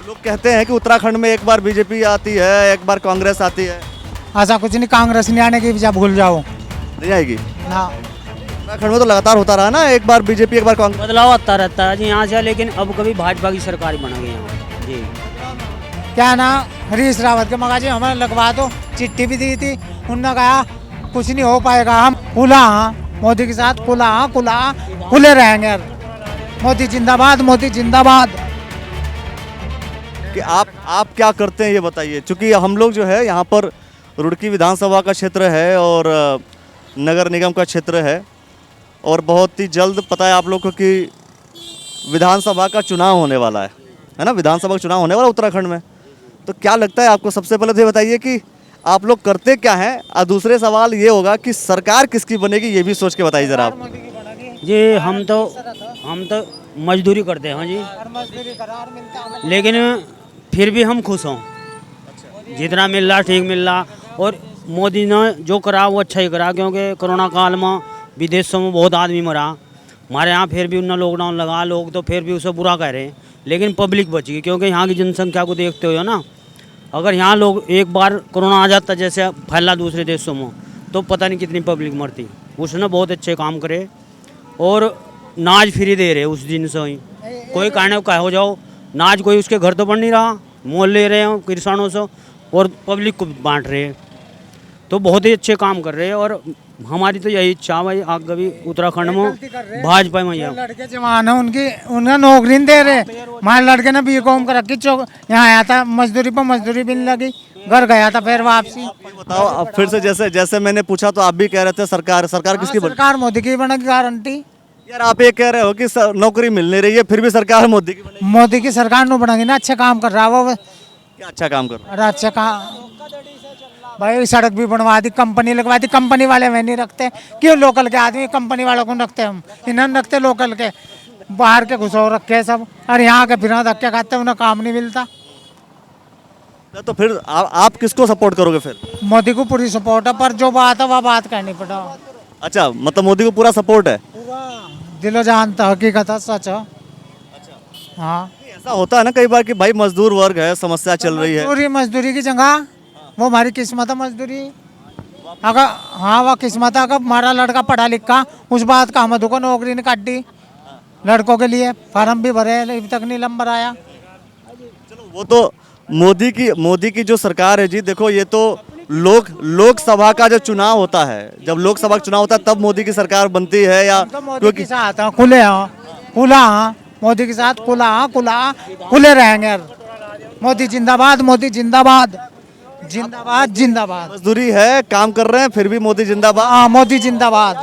लोग कहते हैं कि उत्तराखंड में एक बार बीजेपी आती है, एक बार कांग्रेस आती है। ऐसा कुछ नहीं, कांग्रेस नहीं आने की वजह भूल जाओ नहीं आएगी। ना। उत्तराखंड में तो लगातार होता रहा ना, एक बार बीजेपी एक बार कांग्रेस। बदलाव आता रहता है जी यहाँ से, लेकिन अब कभी भाजपा की सरकार बना गई यहाँ जी। क्या ना, हरीश रावत के मगा जी हमें लगवा दो, चिट्ठी भी दी थी, उन्होंने कहा कुछ नहीं हो पाएगा, हम खुला हाँ मोदी के साथ, खुला हाँ खुले रहेंगे। मोदी जिंदाबाद, मोदी जिंदाबाद। कि आप क्या करते हैं ये बताइए, क्योंकि हम लोग जो है यहाँ पर रुड़की विधानसभा का क्षेत्र है और नगर निगम का क्षेत्र है, और बहुत ही जल्द पता है आप लोग को कि विधानसभा का चुनाव होने वाला है ना, विधानसभा का चुनाव होने वाला उत्तराखंड में। तो क्या लगता है आपको, सबसे पहले तो ये बताइए कि आप लोग करते क्या हैं, और दूसरे सवाल ये होगा कि सरकार किसकी बनेगी ये भी सोच के बताइए ज़रा आप। जी हम तो मजदूरी करते हैं हाँ जी, लेकिन फिर भी हम खुश हों, जितना मिल रहा ठीक मिल रहा। और मोदी ने जो करा वो अच्छा ही करा, क्योंकि कोरोना काल में विदेशों में बहुत आदमी मरा, हमारे यहाँ फिर भी उन्होंने लॉकडाउन लगा, लोग तो फिर भी उसे बुरा कह रहे हैं, लेकिन पब्लिक बच गई। क्योंकि यहाँ की जनसंख्या को देखते हो ना, अगर यहाँ लोग एक बार कोरोना आ जाता जैसे फैला दूसरे देशों में, तो पता नहीं कितनी पब्लिक मरती। उसने बहुत अच्छे काम करे, और नाज फ्री दे रहे उस दिन से ही, कोई कहने को हो जाओ, नाज कोई उसके घर तो बन नहीं रहा, मोल ले रहे हैं किसानों से और पब्लिक को बांट रहे हैं, तो बहुत ही अच्छे काम कर रहे हैं। और हमारी तो यही इच्छा भाई, आगे भी उत्तराखंड में भाजपा में यहाँ लड़के जवान है उनका नौकरी नहीं दे रहे। हमारे लड़के ने बीकॉम कर रखी, यहाँ आया था मजदूरी पर मजदूरी भी नहीं लगी, घर गया था फिर वापसी। बताओ अब फिर से, जैसे मैंने पूछा तो आप भी कह रहे थे सरकार किसकी बनेगी? सरकार मोदी की बनेगी गारंटी। यार आप ये कह रहे हो कि नौकरी मिल नहीं रही है, फिर भी सरकार मोदी की बनेगी। मोदी की सरकार नो बनेगी ना, अच्छा काम कर रहा है वो। क्या अच्छा काम कर रहा है? अरे अच्छा काम भाई, सड़क भी बनवा दी, कंपनी लगवा दी, कंपनी वाले में नहीं रखते, क्यों लोकल के आदमी कंपनी वालों को रखते, हम इन्हें रखते, लोकल के बाहर के घुसो रखे सब, और यहाँ के बिना धक्के खाते, उन्हें काम नहीं मिलता। तो फिर आप किसको सपोर्ट करोगे फिर? मोदी को पूरी सपोर्ट है, पर जो बात है वह बात कहनी पड़ा। अच्छा, मतलब मोदी को पूरा सपोर्ट है? पूरा दिलो जानता, हकीकत है, सच है। हाँ, ऐसा होता है ना कई बार कि भाई मजदूर वर्ग है, समस्या चल रही है। मजदूरी की जगह वो हमारी किस्मत है मजदूरी। अगर हाँ वह किस्मत है, अगर हमारा लड़का पढ़ा लिखा, उस बात का हम दुकान नौकरी नहीं काट दी, लड़कों के लिए फार्म भी भरे, अभी तक नहीं नंबर आया। चलो वो तो मोदी की जो सरकार है जी, देखो ये तो लोकसभा का जो चुनाव होता है, जब लोकसभा का चुनाव होता है तब मोदी की सरकार बनती है, या तो मोदी के साथ हाँ, खुला मोदी के साथ खुले रहेंगे। मोदी जिंदाबाद, मोदी जिंदाबाद, जिंदाबाद जिंदाबाद। मजदूरी है, काम कर रहे हैं, फिर भी मोदी जिंदाबाद। हाँ, मोदी जिंदाबाद।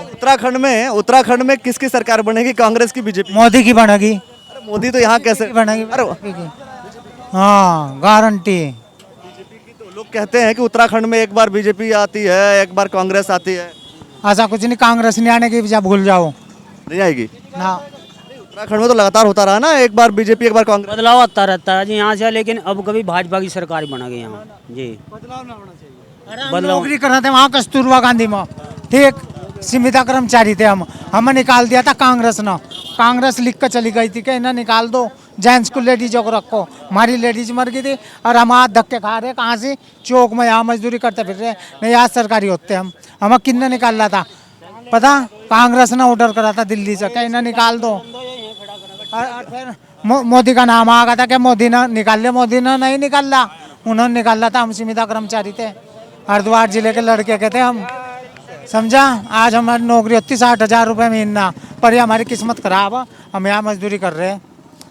उत्तराखंड में किसकी सरकार बनेगी, कांग्रेस की बीजेपी? मोदी की बनेगी। अरे मोदी तो यहाँ कैसे बनेगी? अरे हाँ गारंटी। तो लोग कहते हैं कि उत्तराखंड में एक बार बीजेपी आती है, एक बार कांग्रेस आती है। ऐसा कुछ नहीं, कांग्रेस नहीं आने की वजह भूल जाओ। नहीं आएगी ना, उत्तराखंड में तो लगातार होता रहा ना, एक बार बीजेपी एक बार कांग्रेस। बदलाव आता रहता है जी यहाँ से, लेकिन अब कभी भाजपा की सरकार बना गई यहाँ जी। हम नौकरी कर रहे थे वहाँ कस्तूरबा गांधी में, ठीक, सीमित कर्मचारी थे हम, हमें निकाल दिया था कांग्रेस ने। कांग्रेस लिख कर चली गई थी कि इन्हें निकाल दो, जेंट्स को लेडीजों को रखो। हमारी लेडीज मर गई थी और हम आज धक्के खा रहे, कहाँ से, चौक में यहाँ मजदूरी करते फिर रहे, नहीं आज सरकारी होते हम। हमें किन्ने निकाल रहा था पता, कांग्रेस ने ऑर्डर करा था दिल्ली से कि इन्हें निकाल दो। और फिर मोदी का नाम आ गया था कि मोदी ने निकाल लिया, मोदी ने नहीं निकाला, उन्होंने निकाला था। हम सीमित कर्मचारी थे, हरिद्वार जिले के लड़के के थे हम, समझा। आज हमारी नौकरी होती 60,000 रुपये महीना, पर ये हमारी किस्मत खराब है, हम यहाँ मजदूरी कर रहे हैं।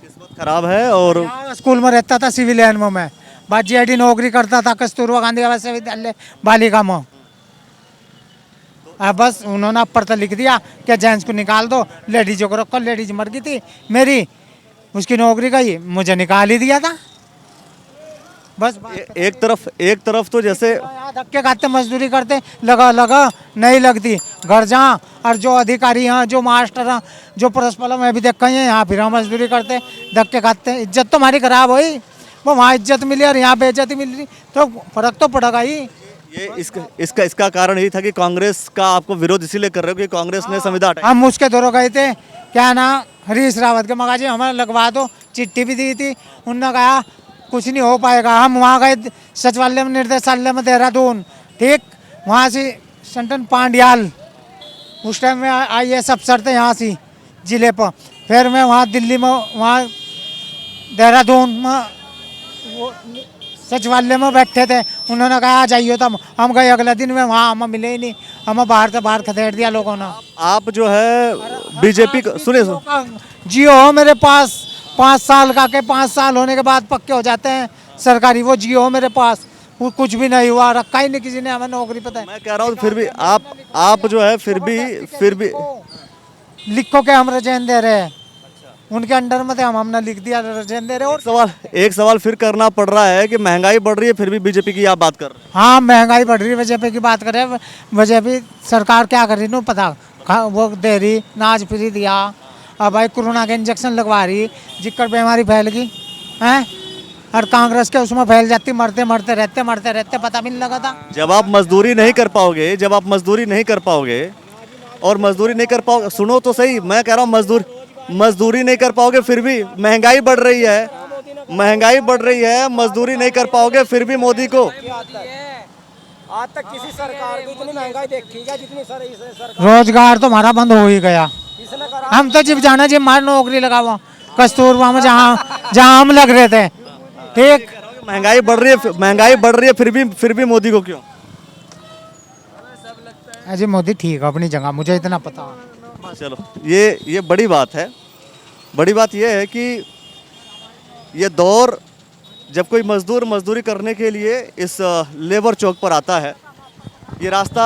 किस्मत खराब है। और स्कूल में रहता था सिविल लाइन में, मैं बाद GID नौकरी करता था कस्तूरबा गांधी विश्वविद्यालय बालिका में। बस उन्होंने अपर तो लिख दिया कि जेंट्स को निकाल दो, लेडीजों को रखो। लेडीज मर गई थी मेरी, उसकी नौकरी गई, मुझे निकाल ही दिया था बस। एक तरफ तो जैसे धक्के खाते मजदूरी करते, लगा नहीं लगती, घर जा, और जो अधिकारी हैं, जो मास्टर हैं, जो परस्पर में भी देखा है, यहाँ फिर मजदूरी करते, धक्के खाते, इज्जत तो हमारी खराब हुई। वो वहाँ इज्जत मिली और यहाँ बेइज्जती मिल रही, तो फर्क तो पड़ेगा ही। ये इसका कारण यही था कि कांग्रेस का आपको विरोध इसीलिए कर रहे हो कि कांग्रेस ने संविधान हटाया। हम उसके दौरों गए थे, क्या ना, हरीश रावत के मगा जी हमें लगवा दो, चिट्ठी भी दी थी, उन्होंने कहा कुछ नहीं हो पाएगा। हम वहाँ गए सचिवालय में, निर्देशालय में देहरादून, ठीक, वहाँ से संतन पांड्याल, उस टाइम में IAS अफसर थे यहाँ से जिले पर। फिर मैं वहाँ दिल्ली में, वहाँ देहरादून में वो सचिवालय में बैठे थे, उन्होंने कहा आ जाइए, तो हम गए अगले दिन में, वहाँ हमें मिले ही नहीं, हमें बाहर से बाहर खदेड़ दिया लोगों ने। आप जो है बीजेपी सुनिए जियो हो मेरे पास 5 साल का, के 5 साल होने के बाद पक्के हो जाते हैं सरकारी, वो जियो हो मेरे पास, वो कुछ भी नहीं हुआ, रखा ही नहीं किसी ने हमें नौकरी। पता है मैं कह रहा हूँ फिर भी आप जो है फिर भी लिखो के हम रजैन दे रहे हैं, उनके अंडर में थे हम, हमने लिख दिया रजैन दे रहे। और एक सवाल फिर करना पड़ रहा है कि महंगाई बढ़ रही है फिर भी बीजेपी की आप बात कर रहे हैं। हाँ, महंगाई बढ़ रही है, बीजेपी की बात करें, बीजेपी सरकार क्या कर रही है पता, वो दे रही, नाज फ्री दिया, अब भाई कोरोना के इंजेक्शन लगवा रही, जिक्कर बीमारी फैल गई हैं, और कांग्रेस के उसमें फैल जाती, मरते रहते पता भी नहीं लगा था। जब आप मजदूरी नहीं कर पाओगे, और मजदूरी नहीं कर पाओगे, सुनो तो सही, मैं कह रहा हूँ मजदूरी नहीं कर पाओगे फिर भी महंगाई बढ़ रही है, मजदूरी नहीं कर पाओगे फिर भी मोदी को। आज तक किसी सरकार की इतनी महंगाई देखी क्या जितनी सरकार। रोजगार तो हमारा बंद हो ही गया, इसने करा। हम तो जब जाना जब हमारी नौकरी लगा हुआ कस्तूरबा में, जहाँ हम लग रहे थे, ठीक। महंगाई बढ़ रही है फिर भी मोदी को क्यों? अजय मोदी ठीक है अपनी जगह, मुझे इतना पता है। चलो ये बड़ी बात है। बड़ी बात ये है कि ये दौर जब कोई मजदूर मजदूरी करने के लिए इस लेबर चौक पर आता है, ये रास्ता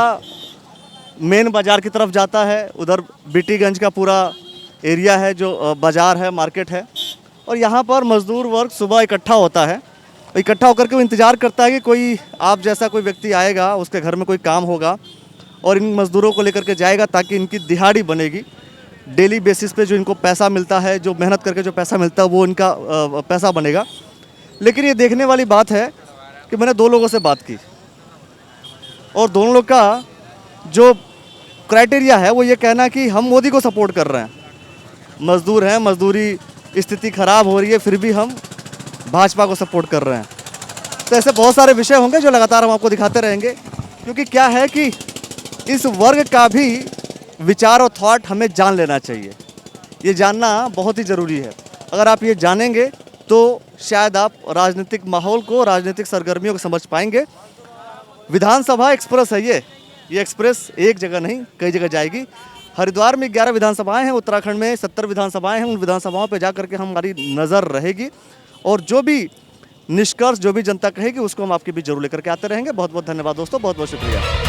मेन बाज़ार की तरफ जाता है, उधर बीटीगंज का पूरा एरिया है जो बाज़ार है, मार्केट है, और यहाँ पर मजदूर वर्ग सुबह इकट्ठा होता है। इकट्ठा होकर के वो इंतज़ार करता है कि कोई आप जैसा कोई व्यक्ति आएगा, उसके घर में कोई काम होगा और इन मज़दूरों को लेकर के जाएगा, ताकि इनकी दिहाड़ी बनेगी। डेली बेसिस पे जो इनको पैसा मिलता है, जो मेहनत करके जो पैसा मिलता है, वो इनका पैसा बनेगा। लेकिन ये देखने वाली बात है कि मैंने 2 लोगों से बात की और दोनों लोग का जो क्राइटेरिया है वो ये कहना कि हम मोदी को सपोर्ट कर रहे हैं, मज़दूर हैं, मज़दूरी स्थिति ख़राब हो रही है, फिर भी हम भाजपा को सपोर्ट कर रहे हैं। तो ऐसे बहुत सारे विषय होंगे जो लगातार हम आपको दिखाते रहेंगे, क्योंकि क्या है कि इस वर्ग का भी विचार और थॉट हमें जान लेना चाहिए। ये जानना बहुत ही ज़रूरी है। अगर आप ये जानेंगे तो शायद आप राजनीतिक माहौल को, राजनीतिक सरगर्मियों को समझ पाएंगे। विधानसभा एक्सप्रेस है ये एक्सप्रेस एक जगह नहीं, कई जगह जाएगी। हरिद्वार में 11 विधानसभाएं हैं, उत्तराखंड में 70 विधानसभाएं हैं। उन विधानसभाओं पर जा करके हमारी नज़र रहेगी और जो भी निष्कर्ष, जो भी जनता कहेगी, उसको हम आपके बीच जरूर लेकर के आते रहेंगे। बहुत बहुत धन्यवाद दोस्तों, बहुत बहुत शुक्रिया।